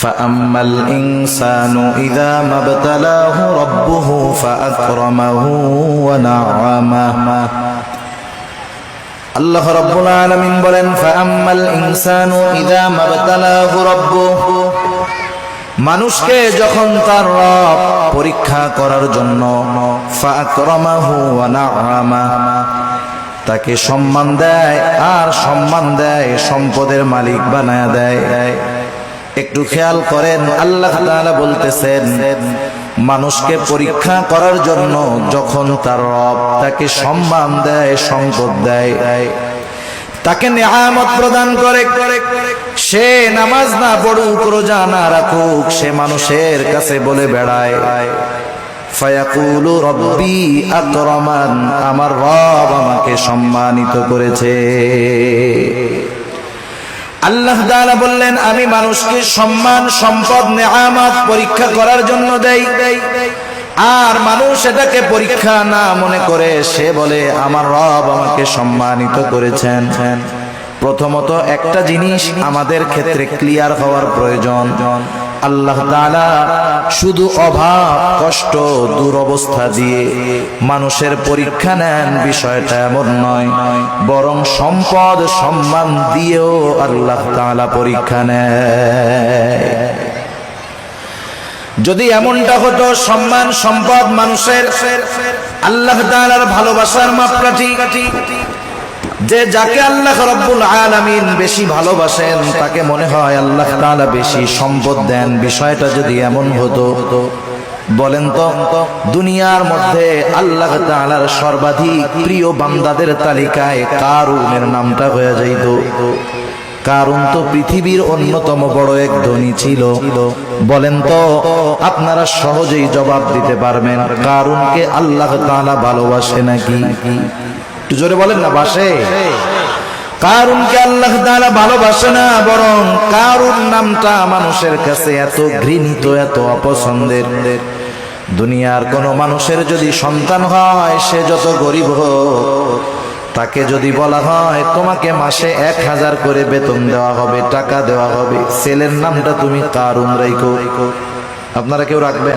فأما الإنسان إذا ما ابتلاه ربه فأكرمه ونعمه আল্লাহ রাব্বুল আলামিন বলেন ফাআম্মাল ইনসানু ইযা মাবতালাহু রাব্বুহু মানুষকে যখন তার রব পরীক্ষা করার জন্য ফাআকরামাহু ওয়া নাআমা তাকে সম্মান দেয় আর সম্মান দেয় সম্পদের মালিক বানায়া দেয়। একটু খেয়াল করেন আল্লাহ তাআলা বলতেছেন মানুষকে পরীক্ষা করার জন্য যখন তার রব তাকে সম্মান দেয় সম্পদ দেয় তাকে নিয়ামত প্রদান করে সে নামাজ না পড়ুক রোজা না রাখুক সে মানুষের কাছে বলে বেড়ায় ফায়াকুলু রব্বি আকরামান আমার রব আমাকে সম্মানিত করেছে। আল্লাহ তাআলা বললেন আমি মানুষকে সম্মান সম্পদ নেয়ামত পরীক্ষা করার জন্য দেই আর মানুষ এটাকে পরীক্ষা না মনে করে সে বলে আমার রব আমাকে সম্মানিত করেছেন। প্রথমত একটা জিনিস আমাদের ক্ষেত্রে ক্লিয়ার হওয়ার প্রয়োজন আল্লাহ তাআলা শুধু অভাব কষ্ট দুরবস্থা দিয়ে মানুষের পরীক্ষা নেন বিষয়টা এমন নয়, বরং সম্পদ সম্মান দিয়েও আল্লাহ তাআলা পরীক্ষা নেয়। যদি এমনটা হতো সম্মান সম্পদ মানুষের আল্লাহ তাআলার ভালোবাসার মাপকাঠি, যে যাকে আল্লাহ রাব্বুল আলামিন বেশি ভালোবাসেন তাকে মনে হয় আল্লাহ তাআলা বেশি সম্পদ দেন, বিষয়টা যদি এমন হতো বলেন তো দুনিয়ার মধ্যে আল্লাহ তাআলার সর্বাধিক প্রিয় বান্দাদের তালিকায় কারুনের নামটা হয়ে যাইত। কারণ তো পৃথিবীর অন্যতম বড় এক ধনী ছিল। বলেন তো আপনারা সহজেই জবাব দিতে পারবেন কারুনকে আল্লাহ তাআলা ভালোবাসে নাকি? একটু জোরে বলেন না বাসে? কারুনকে আল্লাহ তাআলা ভালোবাসে না, বরং কারুন নামটা মানুষের কাছে এত ঘৃণিত এত অপছন্দের। দুনিয়ার কোন মানুষের যদি সন্তান হয় সে যত গরিব হোক তাকে যদি বলা হয় তোমাকে মাসে 1000 করে বেতন দেওয়া হবে টাকা দেওয়া হবে ছেলের নামটা তুমি কারুন রাখো, আপনারা কেউ রাখবেন?